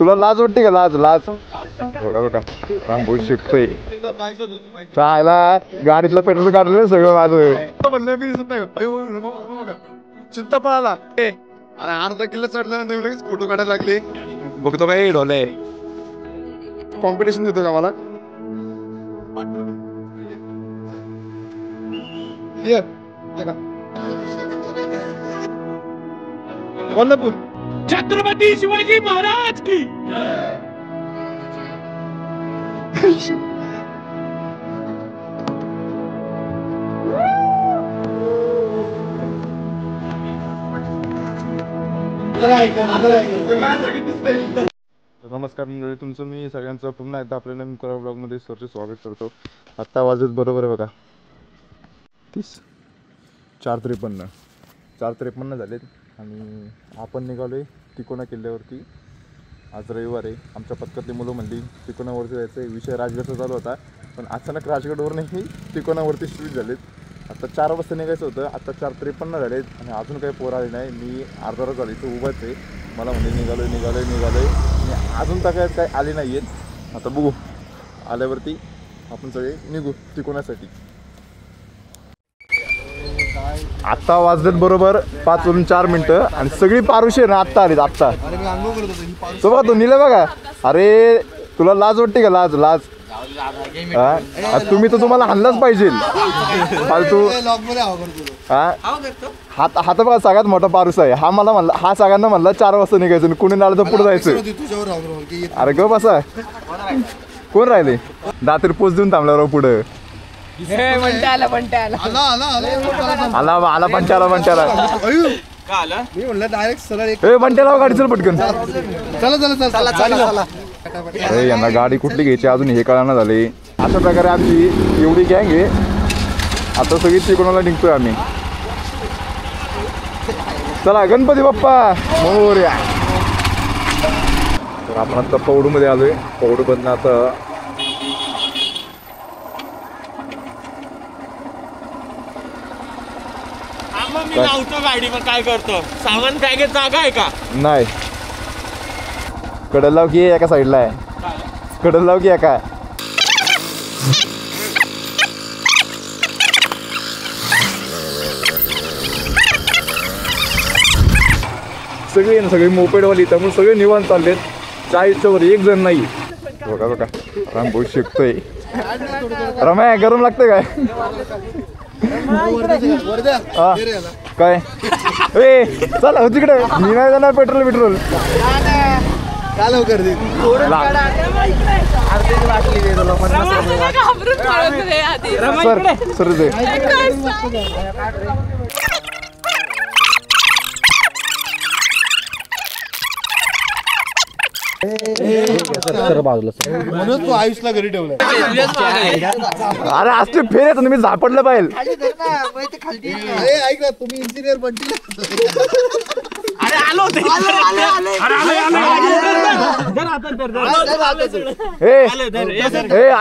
तुला लाज वाटते का? लाज लाज बघा रामभाऊ शिकतोय चायला गाडीतलं पेट्रोल काढलं सगळं माझं. चिंता पळाला अर्धा किल्ला चढल्यानंतर लगेच फोटो काढायला लागले. बघतो काय ढोले कॉम्पिटिशन देतो का मला? कोल्हापूर छत्रपती शिवाजी महाराज की नमस्कार मंडळी, तुमचं मी सगळ्यांचं पुन्हा एकदा आपल्या नवीन ब्लॉग मध्ये सरचे स्वागत करतो. आत्ता वाजत बरोबर आहे बघा 4:53 झालेत आणि आपण निघालोय तिकोना किल्ल्यावरती. आज रविवार आहे. आमच्या पथकातली मुलं म्हणली तिकोनावरती जायचं. विषय राजगडचा चालू होता पण अचानक राजगडवर नाही तिकोनावरती शिफ्ट झालेत. आता 4 वाजता निघायचं होतं, आता 4:53 झालेत आणि अजून काही पोर आले नाही. मी अर्धा तास झालं इथं उभाच आहे. मला म्हणजे निघालोय आणि अजून तर काय आले नाही आहेत. आता बघू आल्यावरती आपण सगळे निघू तिकोनासाठी. आत्ता वाजलेत बरोबर 5:04 आणि सगळी पारुशी ना आत्ता आलीत. आत्ता तो बघा तो निलं बघा. अरे तुला लाज वाटते का? लाज लाज तुम्ही तर तुम्हाला हाणलंच पाहिजे फालतू. हात बघा सगळ्यात मोठा पारूस आहे हा. मला म्हणला हा सगळ्यांना म्हणला 4 वाजता निघायचं कुणी आलं तर पुढे जायचं. अरे ग बसा कोण राहिले दातर पोच देऊन थांबल्यावर पुढं आला पंचाला मी म्हणलं डायरेक्ट सरळ बंट्याला गाडी चल पटकन. चला यांना गाडी कुठली घ्यायची अजून हे कळना झाले. अशा प्रकारे आमची एवढी गँग आहे. आता सगळी तिकोणाला निघतोय आम्ही. चला गणपती बाप्पा मोरया. तर आपण आता पौडूमध्ये आलोय. पौडूमधनं आता मी लावतो गाडीवर. काय करतो सामान काय घेत जागा आहे का? नाही कडल लाव की एका साईडला आहे. कडल लाव की एका सगळे मोपेडवाली त्यामुळे सगळे निवांत चाललेत. 40च्या वर एक जण नाही. बघा रामभाऊ शिकतोय. रम्या गरम लागतंय काय? काय ए चला तिकडे मी नाही जाणार. पेट्रोल सर म्हणून तू आयुषला घरी ठेवलाय. अरे असले फेरे तुम्ही झापडलं पाहिजे. ऐक ना तुम्ही इंजिनियर बनतील.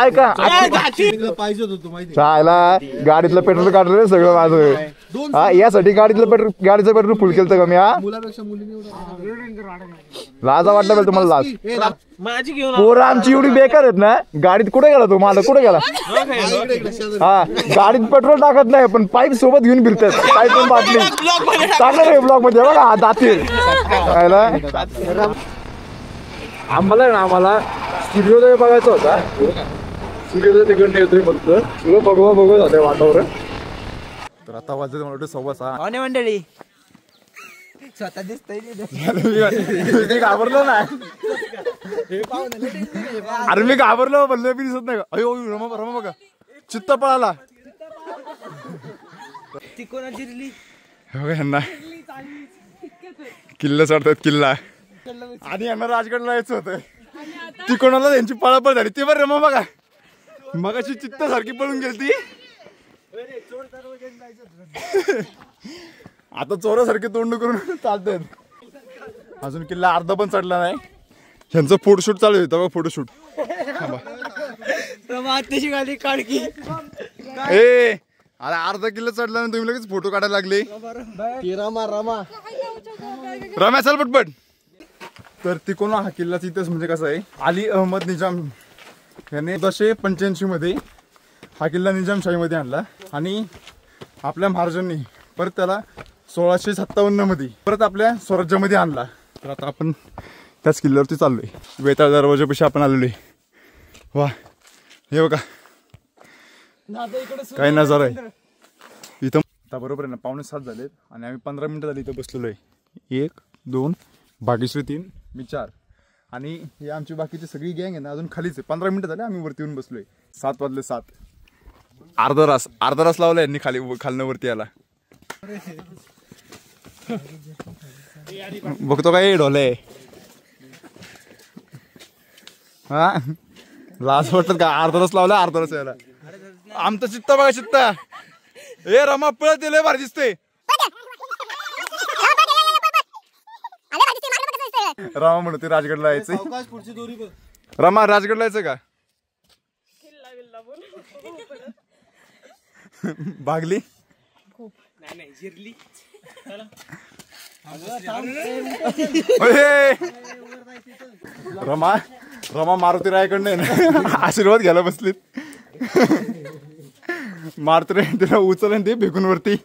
ऐका पाहिजे होतं माहिती. चायला गाडीतलं पेट्रोल काढलं सगळं माझं. हा यासाठी गाडीचं पेट्रोल फुल केलं का मी? हा मुलापेक्षा मुलीने लाजा वाटलं पाहिजे तुम्हाला. लाज माझी घेऊन पोरं आमची एवढी बेकार आहेत ना. गाडीत कुठे गेला तो? मला कुठे गेला? हा गाडीत पेट्रोल टाकत नाही पण पाईप सोबत घेऊन फिरतात. पाईप पण बाटली टाकलं रे ब्लॉक मध्ये बघा. हा दातील आम्हाला सूर्योदय बघायचा होता. सूर्योदय तिकडे येतोय फक्त तुला बघत होते वातावरण. तर आता वाजले मला वाटतं 6:15 मंडळी स्वतः दिसतंय. घाबरलो ना. अरे मी घाबरलो बोललो मी दिसत नाही का? अयो रमा बघा चित्त पळाला. यांना किल्ला चढतात किल्ला आणि यांना राजगडला यायचं होतं. तिकोणाला त्यांची पळापळ झाली. ते बरं रमा बघा मगाशी चित्त सारखी पळून गेली. आता चोरासारखे तोंड करून चालतात. अजून किल्ला अर्धा पण चढला नाही. ह्यांचं फोटोशूट चालू आहे. तेव्हा फोटोशूट गाडी काढकी ए अरे अर्धा किल्ला चढला तुम्ही लगेच फोटो काढायला लागले. रमा रम्या चल पटपट. तर तिकोना हा किल्ल्याचा इतिहास म्हणजे कसा आहे, अली अहमद निजाम याने 1485 मध्ये हा किल्ला निजामशाहीमध्ये आणला आणि आपल्या महाराजांनी परत त्याला 1657 मध्ये परत आपल्या स्वराज्यामध्ये आणला. तर आता आपण त्याच किल्ल्यावरती चाललोय. वेताळ दरवाजापाशी आपण आलेलो आहे. वा, हे बघा काय नजारा आहे इथं. आता बरोबर आहे ना 6:45 झालेत आणि आम्ही 15 मिनिटं झाली इथं बसलेलो आहे. 1 2 भाग्यश्री 3 मी 4 आणि हे आमची बाकीची सगळी गँग आहे ना अजून खालीच आहे. 15 मिनिटं झाले आम्ही वरती येऊन बसलोय. 7 वाजले 7. अर्धा तास लावला यांनी खालनं वरती याला. बघतो काय ढोले हा लाज वाटत का? अर्धा तास लावला, अर्धा तास यायला. आमचं चित्ता बघा चित्ता. हे रमा पळत दिले भारी दिसते. रमा म्हणते राजगडला यायचंय. रमा राजगडला यायचं का? भागली रमा मारुती रायकडनं आशीर्वाद घ्यायला बसलीत. मारुती राय तिला उचल ते फेकून वरती.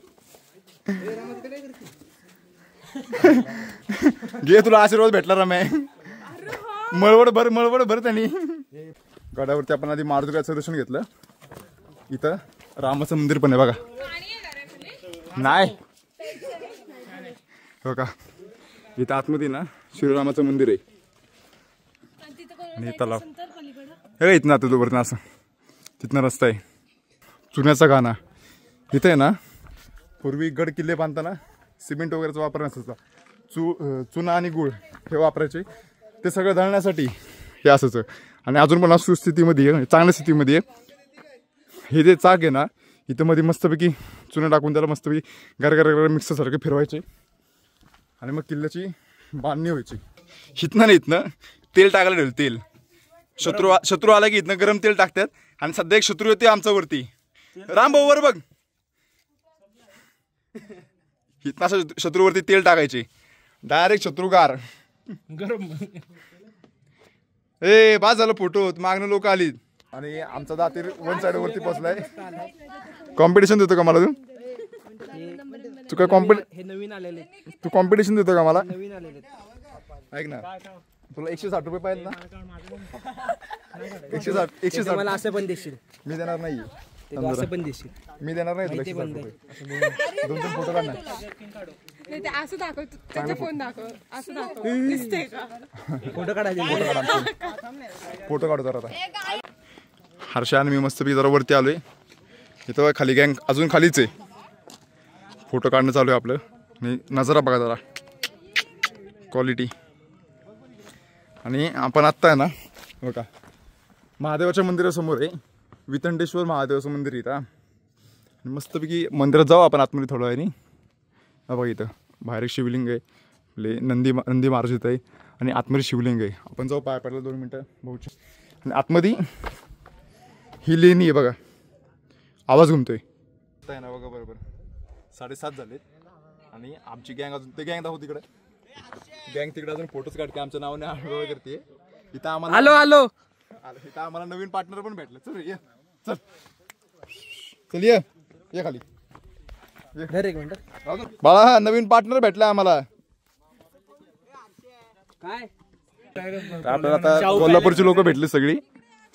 घे तुला आशीर्वाद भेटला रमे. मळवड भर त्यांनी. गडावरती आपण आधी मारुती रायचं दर्शन घेतलं. इथं रामाचं मंदिर पण आहे बघा. नाही हो का, इथं आतमध्ये ना श्रीरामाचं मंदिर आहे आणि तलाव हे इथनं आता तो वरनं असं तिथनं रस्ता आहे. चुन्याचा गाणा इथं आहे ना. पूर्वी गड किल्ले बांधताना सिमेंट वगैरेचा वापर नसायचा. चुना आणि गुळ हे वापरायचे. ते सगळं दळण्यासाठी हे असायचं आणि अजून पण सुस्थितीमध्ये आहे, चांगल्या स्थितीमध्ये आहे. हे जे चाक आहे ना इथं मध्ये मस्तपैकी चुना टाकून त्याला मस्तपैकी गरगर मिक्सरसारखे फिरवायचे आणि मग किल्ल्याची बांधणी व्हायची. इथनं नाही इथनं तेल टाकायला ठेवलं. तेल शत्रू आला की इथनं गरम तेल टाकतात आणि सध्या एक शत्रू येते आमच्यावरती. रामभाऊ वर बघ. इथनं असं शत्रूवरती तेल टाकायचे. डायरेक्ट शत्रुगार गरम. ए बाज झालं फोटो. मागणं लोक आली आणि आमचा दातीर वन साइड वरती पोहोचलाय. कॉम्पिटिशन देतो का मला तू? तू काय तू कॉम्पिटिशन देतो का मला? ऐक ना, तुला 160 रुपये पाहिजे ना? 160 मला असं पण देशील? मी देणार नाही. असं पण देशील? मी देणार नाही तुला 160 रुपये. 2-3 फोटो काढ ना. असं दाखव, त्याचा फोन दाखव. असं दाखव, दिसते का? फोटो काढायचे. फोटो काढू जरा आता. हर्षा आणि मी मस्तपैकी जरा वरती आलोय. इथं खाली गँग अजून खालीच आहे. फोटो काढणं चालू आहे आपलं आणि नजारा बघा जरा क्वालिटी. आणि आपण आत्ता आहे ना बघा महादेवाच्या मंदिरासमोर आहे. वितंडेश्वर महादेवाचं मंदिर इथं. मस्तपैकी मंदिरात जाऊ आपण आतमध्ये थोडं वेळाने. बघा इथं बाहेर एक शिवलिंग आहे. आपले नंदी महाराज इथं आहे आणि आतमध्ये शिवलिंग आहे. आपण जाऊ पाय पडला 2 मिनटं भाऊची. आणि आतमध्ये ही लेणी आहे बघा. आवाज घुमतोय आहे ना बघा. बरोबर 7:30 झालेत आणि आमची गँग अजून ते गँग दाखव तिकडे. गँग तिकडे अजून फोटोज काढते आमच्या नावाने आढळ करते. इथं आम्हाला इथं आम्हाला नवीन पार्टनर पण भेटले. चल ये चल ये खाली. एक मिनिट बाळा, नवीन पार्टनर भेटला आम्हाला. काय आपल्याला आता कोल्हापूरची लोक भेटली.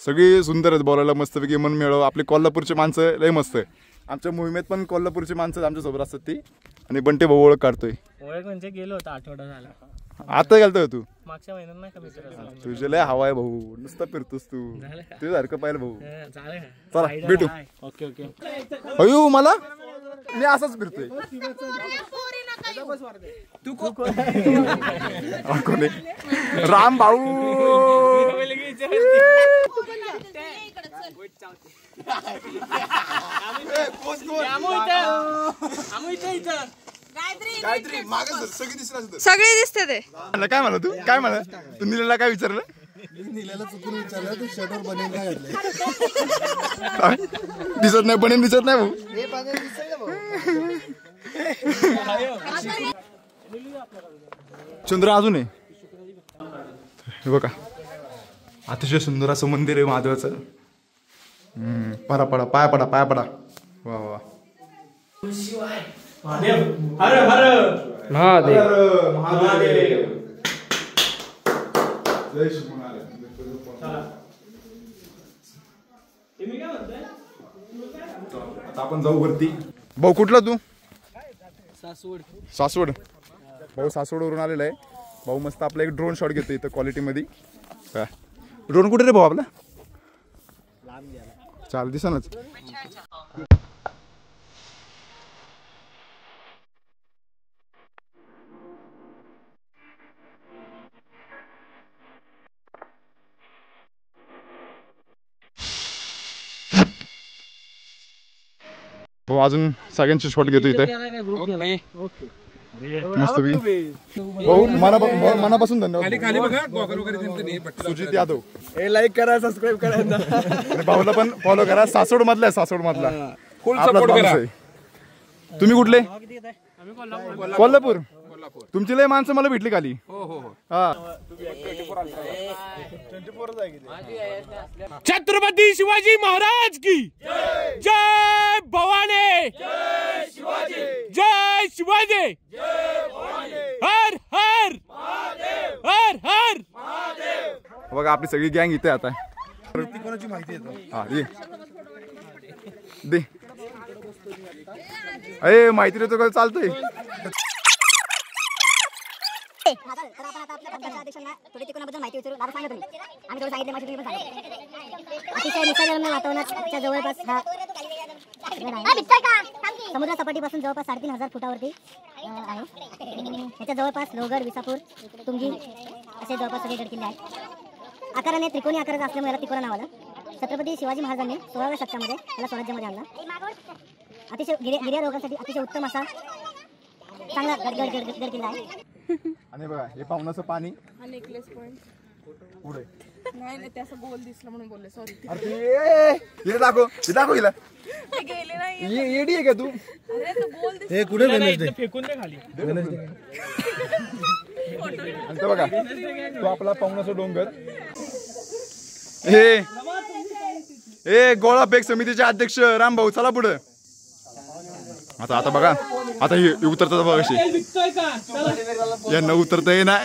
सगळी सुंदर आहेत बोलायला. मस्तपैकी मन मिळव. आपले कोल्हापूरचे माणसं लय मस्त आहे. आमच्या मोहिमेत पण कोल्हापूरची माणसं आमच्या सोबत असतात ती. आणि बंटे भाऊ ओळख काढतोय. ओळख म्हणजे गेलो होता आठवडा झाला. आता गेलतोय तू? मागच्या महिन्यात नाही का मित्र. तुझे लय हवा आहे भाऊ. नुसतं फिरतोस तू. तुझ्यासारखं पाहिलं भाऊ. चला भेटू. Okay okay. अयो मला मी असाच फिरतोय. राम भाऊ सगळे दिसते ते. काय म्हणा तू? काय म्हणा तू? नीलेला काय विचारलं? नीलेला चुकून विचारलं तू शर्टवर बनेल काय घातलंय? दिसत नाही. बनेल दिसत नाही भाऊ. चंद्र अजून आहे. हे बघा अतिशय सुंदर असं मंदिर आहे महादेवाचं. पडा पडा पाया पडा पाया पडा. वा वा हर हर महादेव. महादेव. जय श्री महादेव. आता आपण जाऊ वरती. भाऊ कुठला तू? सासवड. भाऊ सासवडवरून आलेला आहे. भाऊ मस्त आपला एक ड्रोन शॉट घेतो इथं क्वालिटीमध्ये. ड्रोन कुठे रे भाऊ आपला? चाल दिसनाच. भाऊ अजून सगळ्यांचे शॉट घेतो इथे मस्त. भाऊ मनापासून धन्यवाद. सुजित यादव. लाईक करा, सबस्क्राईब करा. भाऊला पण फॉलो करा. सासवड मधला सासवड मधला तुम्ही कुठले? कोल्हापूर. तुमची लय माणसं मला भेटली खाली. छत्रपती शिवाजी महाराज की जय. भवानी जय शिवाजी. हर हर हर हर. बघा आपली सगळी गँग इथे आता. कोणाची माहिती येतो? हा ये दे. अरे माहिती देतो का? चालतंय. तर आपण आता आपल्या पक्षाच्या अध्यक्षांना थोडी तिकोनाबद्दल माहिती विचारू. दादा सांगा तुम्ही. आम्ही थोडं सांगितलं माहिती तुम्ही पण सांगा. अतिशय निसर्गरम्य वातावरणाच्या जवळपास हा समुद्र सपाटीपासून जवळपास 3,500 फुटावरती आहे. याच्या जवळपास लोहगड, विसापूर, तुंगी असे जवळपास सगळे गडकिल्ले आहेत. आकाराने त्रिकोणी आकाराचा असल्यामुळे याला तिकोना नाव आलं. छत्रपती शिवाजी महाराजांनी 16व्या शतकामध्ये याला स्वराज्यामध्ये आणला. अतिशय गिर्यारोहकांसाठी अतिशय उत्तम असा चांगला गडकिल्ला आहे. आणि बघा हे पाहुणाचं पाणी. नेकलेस पॉइंट पुढे नाही ते असं गोल दिसलं म्हणून बोलले. सॉरी. अरे दाखव हिला. गेले नाही. येडी आहे का तू? अरे तो गोल दिसलं. हे कुठे फेकून दे खाली. आणि बघा तो आपला पाहुणाचा डोंगर. हे गोळा फेक समितीचे अध्यक्ष रामभाऊ चला पुढे. आता आता बघा आता हे उतरतात बघा कशी. यांना उतरता ये ना.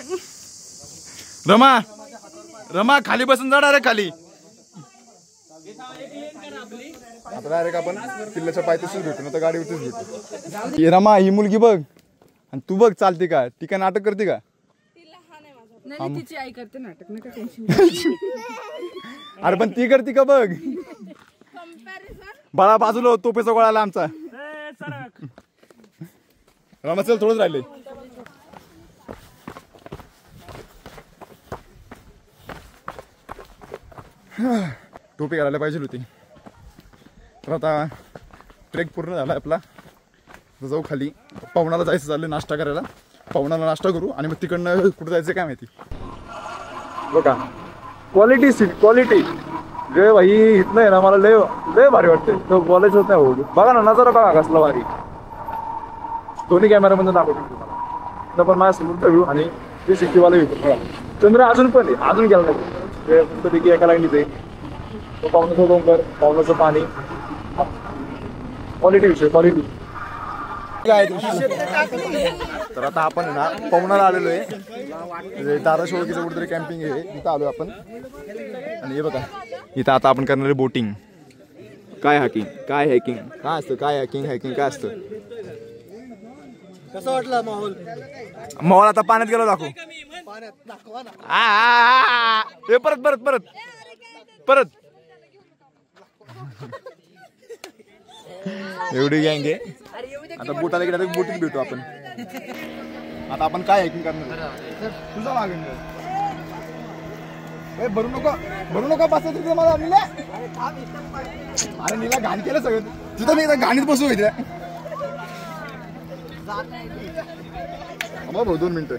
रमा खाली बसून जाणार रे खाली. आता डायरेक्ट आपण किल्ल्याच्या पायथ्याशीच भेटू ना तर गाडीवरतीच भेटू. रमा ही मुलगी बघ आणि तू बघ चालते का? ती काय नाटक करते का? नाही तिची आई करते नाटक. नका टेन्शन. अरे पण ती करते का बघ. बाळा बाजूला तोपेचा गोळा आला आमचा. रमा चल थोडंच राहिले. टोपी घालायला पाहिजे होती. तर आता ट्रेक पूर्ण झाला आपला. जाऊ खाली. पाहुणाला जायचं चाललं नाश्ता करायला. पाहुणाला नाश्ता करू आणि मग तिकडनं कुठं जायचं काय माहिती. बघा क्वालिटी सीट क्वालिटी. रे भाई इथलं आहे ना मला लय लय भारी वाटते. तो बोलायचं होत नाही. बघा ना नजारा बघा कसला भारी. दोन्ही कॅमेरामध्ये दाखवतो तुम्हाला. पण माझ्या समोरचा व्ह्यू आणि ते सिटीवाला व्ह्यू. चंद्र अजून पण आहे. अजून गेला नाही. मस्तपैकी एका लाईनीत आहे. तो पाहुण्याचं डोंगर, पाहुण्याचं पाणी. क्वालिटी विषय क्वालिटी. तर आता आपण ना पवनाला आलेलो आहे. धाराशिव ओळखीचं कुठेतरी कॅम्पिंग आहे तिथं आलो आपण. आणि हे बघा इथं आता आपण करणार आहे बोटिंग. काय हॅकिंग काय असतं? काय हॅकिंग काय असतं? कसं वाटलं माहोल? माहोल आता पाण्यात गेलो दाखव. हे परत एवढी गँग आहे. आता बोटाला गेला तर बोटीत भेटू आपण. आता आपण काय हॅकिंग करणार? तुझा मागेन भरू नको पाच तिथे मला निला. अरे निला घाण केलं सगळं. तिथं मी गाणीत बसू इथे. भाऊ 2 मिनिटं.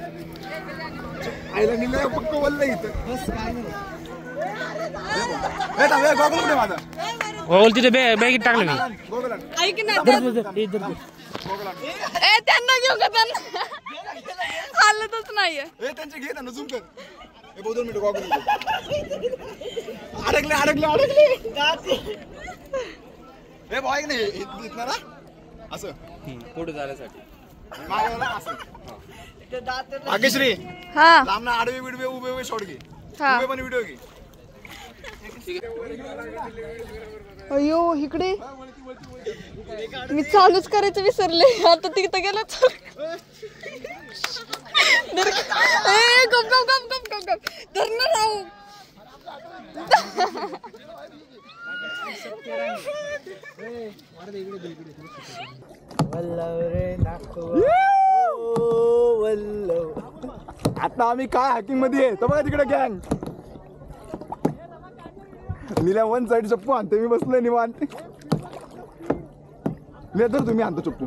आईला निला पक्क बोललं इथं. गॉगल कुठे माझा? गॉगल तिथे बॅगेत टाकलं मी. ऐक ना त्यांना घेऊ का? त्यांना हालतच नाहीये. त्यांचे घे ना झूम कर. अडकले अडकले अडकले हे बॉय नाही दिसणार असं पुढे जाण्यासाठी भाग्यश्री हा लांब आडवे बिडवे उभे उभे शॉट घे हा उभे पण व्हिडिओ घे अयो इकडे मी चालूच करायचं विसरले आता तिथं गेलं गप गप गप गप गप गप धरणं राहू आता आम्ही काय हॅकिंग मध्ये आहे तर बघा तिकडे गँग नीला वन साइड चप्पू आणते मी बसलोय निवांत मी तर तुम्ही आणतो चप्पू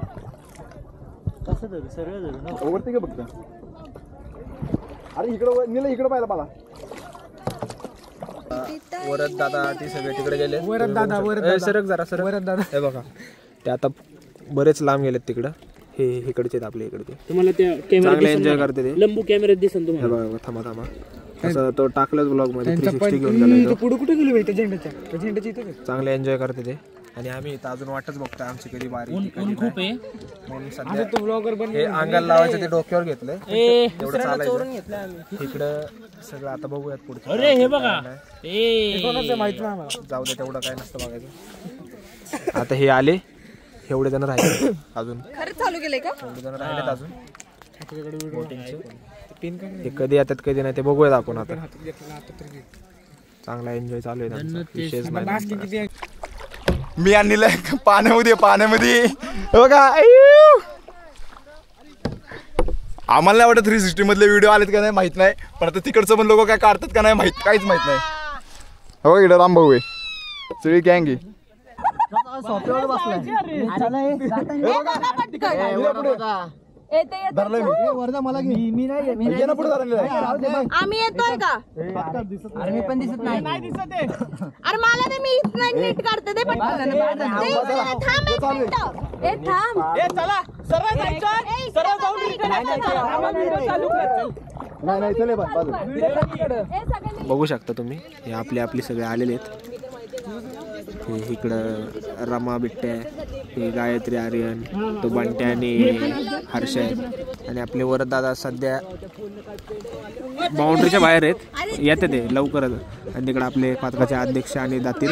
वरती का बघता अरे इकडं नीला इकडं पाहिलं मला वरद दादा ते सगळे तिकडे गेले वरद दादा सरक जरा सरक वरद दादा हे बघा ते आता बरेच लांब गेलेत तिकडं हे इकडचे आहेत आपल्या इकडचे तुम्हाला ते चांगले एन्जॉय करते ते लंबू कॅमेऱ्यात दिसन तुम्हाला बघा थांबा थांबा असं तो टाकलंच ब्लॉग मध्ये 360 घेऊन गेला पुढे कुठे गेलो त्या झेंड्याच्या इथे चांगले एन्जॉय करते ते आणि आम्ही इथं अजून वाटच बघतोय आमची कधी बारी खूप आहे म्हणून सध्या तो ब्लॉगर बनले हे अंगाला लावायचं ते डोक्यावर घेतलंय एवढं चालायचं इकडं सगळं आता बघूयात पुढे अरे हे बघा कोणाचं माहित नाही आम्हाला जाऊ दे तेवढं काय नसतं बघायचं आता हे आले एवढे जण राहिले अजून खरंच चालू केलंय का एवढे जण राहिलेत अजून ते कधी येतात कधी नाही ते बघूयात आपण आता चांगला एन्जॉय चालू आहे मी आणलेलं पाण्यामध्ये बघा आम्हाला नाही वाटत 360 मधले व्हिडिओ आलेत का नाही माहित नाही पण आता तिकडचं पण लोक काय काढतात का नाही काहीच माहित नाही हो इकडं राम भाऊ आहे सगळी गँग आहे आम्ही येतोय का अरे मी पण दिसत नाही अरे मला ते मी नीट काढते ते बघू शकता तुम्ही हे आपले आपले सगळे आलेले आहेत हे इकडं रमा बिट्ट्या हे गायत्री आर्यन तो बंट्या आणि हर्ष आहेत आणि आपले वरद दादा सध्या बाउंड्रीच्या बाहेर आहेत येते ते लवकरच आणि तिकडे आपले पथकाचे अध्यक्ष आणि जातील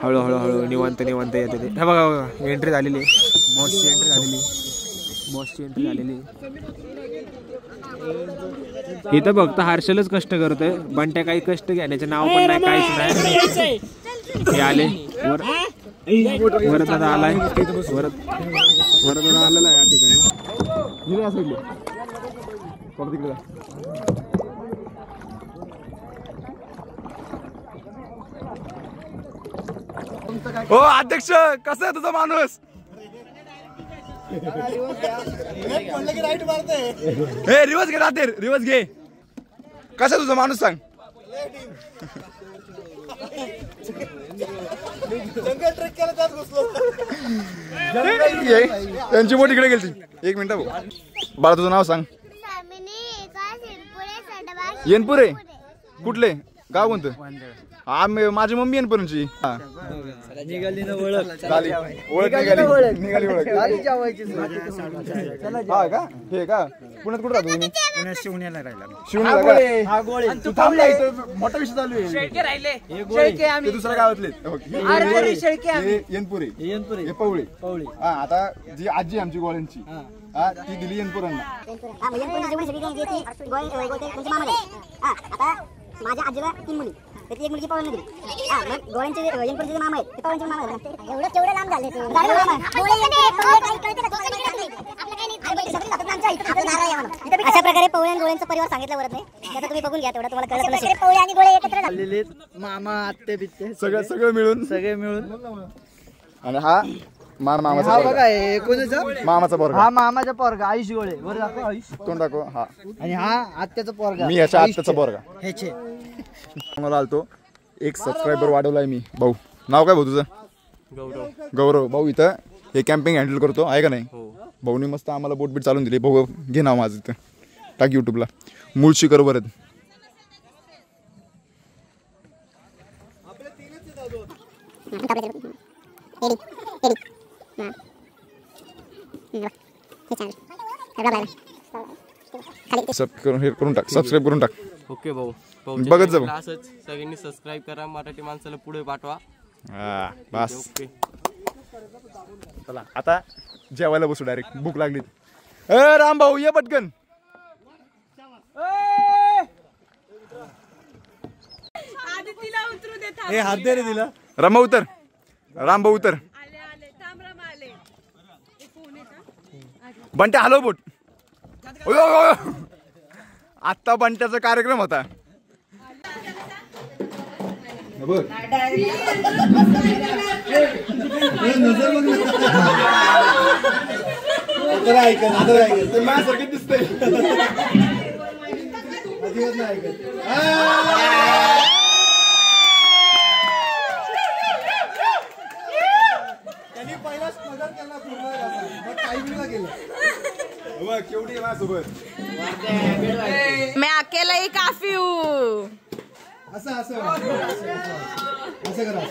हळूहळू निवांत येते ते हे बघा बघा एंट्री झालेली बॉसची एंट्री झालेली इथं फक्त हर्षलच कष्ट करतोय बंट्या काही कष्ट घेण्याचे नाव पण नाही काहीच नाही हे आले वरद दादा आलाय वरद दादा आलेला आहे या ठिकाणी हो अध्यक्ष कसं आहे तुझा माणूस हे रिवर्स घे राहते रिवर्स घे कसं तुझा माणूस सांग त्यांची बोट इकडे गेली 1 मिनिट भाऊ बाळा तुझं नाव सांग येनपुरे कुठले गाव कोणतं माझी मम्मी येनपुरेची निघाली ना ओळख ओळख निघाली हा का हे का पुण्यात कुठं राहतो तुम्ही पुण्यात शिवण्याला राहिला मोठा विषय चालू आहे ते दुसऱ्या गावातले येनपुरे हे पवळे हा आता जी आजी आमची गोळ्यांची ती दिली येनपुरांना माझ्या आजीला 3 मुली त्याची 1 मुलगी पवनने दिली मग गोळ्यांचे येनपुरचे मामा आहेत ते पवनचे मामा आहेत एवढं केवढं लांब झाले अशा प्रकारे पवळे आणि गोळ्यांचा परिवार सांगितला वरत नाही त्याचा तुम्ही बघून घ्या तेवढं तुम्हाला कळलं नसेल पवळे आणि गोळे एकत्र झालेले मामा आत्ते बित्ते सगळे मिळून आणि हा मामाचा पोरगा हा मामाचा पोरगा आयुष गोळे वर दाखव आयुष तोंड दाखव हा आणि हा आत्याचा पोरगा मी याच्या आत्याचा पोरगा ह्याचे मला आलतो 1 सबस्क्रायबर वाढवलाय मी भाऊ नाव काय भाऊ तुझं गौरव भाऊ इथं हे कॅम्पिंग हँडल करतो आहे का नाही भाऊनी मस्त आम्हाला बोट बीट चालून दिली भाऊ घे नाव माझं इथं टाक युट्यूबला मुळशीकर वरद सबस्क्राईब करून टाक, सबस्क्राईब करून टाक. ओके भाऊ बघत जा भाऊ. असंच सगळ्यांनी सबस्क्राईब करा, मराठी माणसाला पुढे पाठवा. हा बस. ओके चला आता जेवायला बसू डायरेक्ट, भूक लागली. ए राम भाऊ ये पटकन. तिला उतरू दे. हे हात दे रे तिला. राम भाऊ उतर, राम भाऊ उतर. आले थांब राम आले. बंट्या हलव बोट. आत्ता बंट्याचा कार्यक्रम होता. माझ्यासारखं दिसतंय. त्यांनी पहिलाच मदत केला पूर्ण टाइमिंगला गेलं. केवढी माझ्यासोबत. मैं अकेला ही काफी हूँ. असं असं असं करा.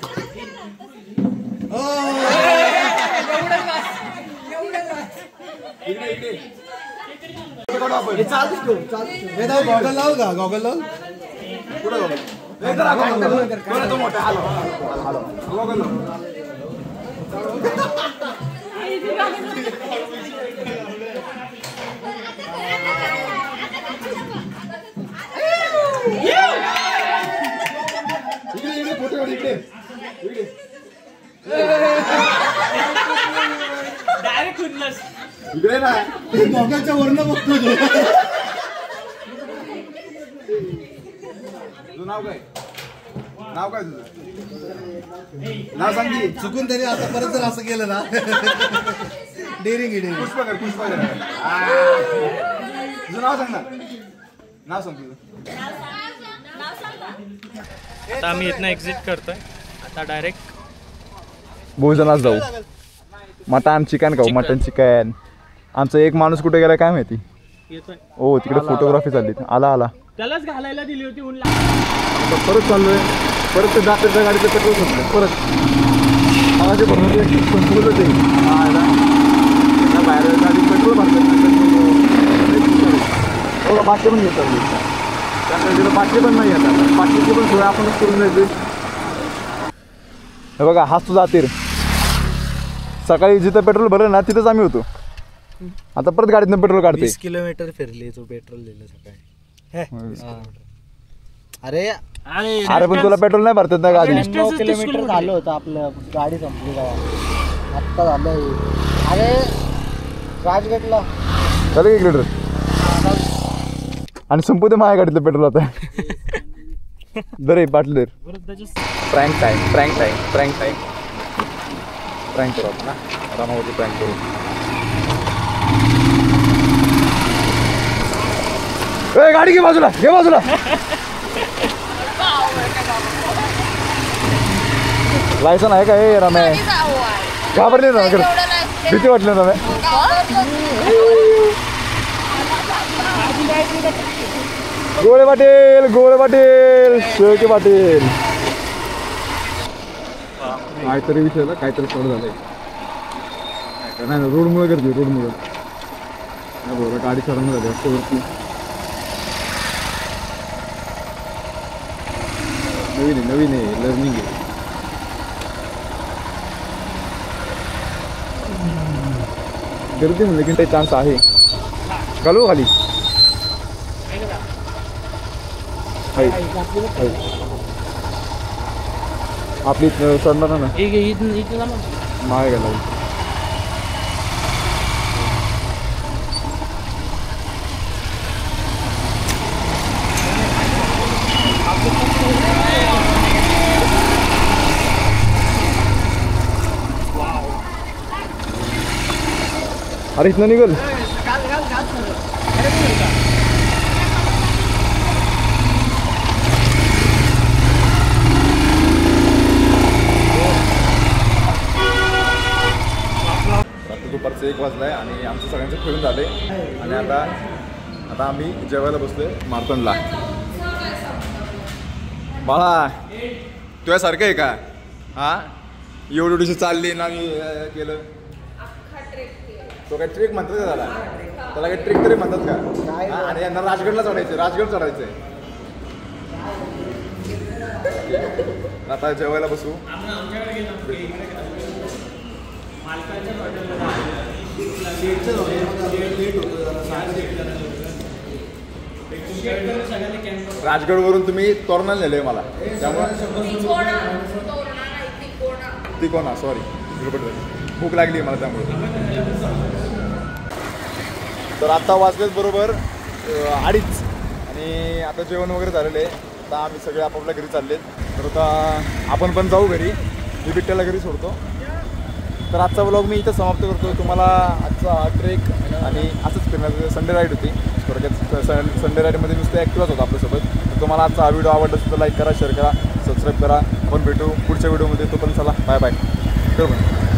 गॉगल लाव का, गॉगल लाव. इकडे ना गॉगलच्या वरनं बघतो तो. तुझं नाव काय, नाव काय तुझं नाव सांग की. चुकून तरी आता परत जर असं केलं ना डेरिंग. पुष्पा कर, पुष्पा कर. तुझं नाव सांग ना, नाव सांग तुझं. आता आम्ही इथनं एक्झिट करतोय. आता डायरेक्ट भोजनात जाऊ. मटन चिकन खाऊ, मटन चिकन. आमचा एक माणूस कुठे गेला काय माहिती. येतोय. हो तिकडे फोटोग्राफी चालली. आला आला. त्यालाच घालायला दिली होती ऊन आता परत चाललोय. परत ते जात्रेच्या गाडीचं पेट्रोल संपलं. परत आवाजे भरून संपवलं ते बाहेर गाडी पेट्रोल भरलं. बाटली पण घेत त्यानंतर बाटली पण नाही येतात. बाटलीची पण सोय आपणच करून जायची. हे बघा हाच तुझा तीर. सकाळी जिथं पेट्रोल भरलं ना तिथंच आम्ही होतो. आता परत गाडीतनं पेट्रोल काढते. 20 किलोमीटर फिरले तो पेट्रोल दिलं सकाळी. अरे अरे पण तुला पेट्रोल नाही भरतात ना गाडी. 9 किलोमीटर झालं होतं आपलं, गाडी संपली का आत्ता झालं. अरे राजगडला चल 1 लिटर आणि संपू दे माझ्या गाडीतलं पेट्रोल आता. दरे बाटली दर. Prank time, prank time, prank time. Prank करू आपण ना, रामावरती प्रँक करू. ए गाडी घे बाजूला, घे बाजूला. लायसन आहे का हे रमे? घाबरली ना, भीती वाटली ना रमे. गोळे पाटील, गोळे पाटील, शेळके पाटील. काहीतरी विषयाला काहीतरी सॉल्व झालंय. नाही रोडमुळे करते, रोडमुळे बरोबर गाडी चढवणं झाली असं वरती. नवीन आहे लर्निंग आहे. गर्दी म्हणलं की काही चान्स आहे. घालू खाली आपली चढणार ना मागे गेला. अरे इथनं निघल. दुपारचं 1 वाजलाय आणि आमचं सगळ्यांचं खेळून झाले. आणि आता आम्ही जेवायला बसलोय मार्तंडला. बाळा तुझ्यासारखं आहे का? हा एवढी एवढीशी चालली ना मी केलं तो काय ट्रेक म्हणतात का त्याला काय ट्रेक तरी म्हणतात का हा, आणि यांना राजगडला चढायचं राजगड चढायचंय आता जेवायला बसू राजगडवरून तुम्ही तोरणा नेलंय मला त्यामुळे तिकोना सॉरी भूक लागली मला त्यामुळे तर आता वाजलेत बरोबर 2:30 आणि आता जेवण वगैरे झालेलं आहे आता आम्ही सगळे आपापल्या घरी चाललेत तर आता आपण पण जाऊ घरी मी बिट्ट्याला घरी सोडतो तर आजचा व्लॉग मी इथं समाप्त करतो तुम्हाला आजचा ट्रेक आणि असंच फिरण्याचं संडे राईड होती थोडक्यात संडे राईडमध्ये नुसतं ॲक्टिव्हच होतं आपल्यासोबत तर तुम्हाला आजचा हा व्हिडिओ आवडला असेल तर लाईक करा शेअर करा सबस्क्राईब करा आपण भेटू पुढच्या व्हिडिओमध्ये तो पण चला बाय बाय करू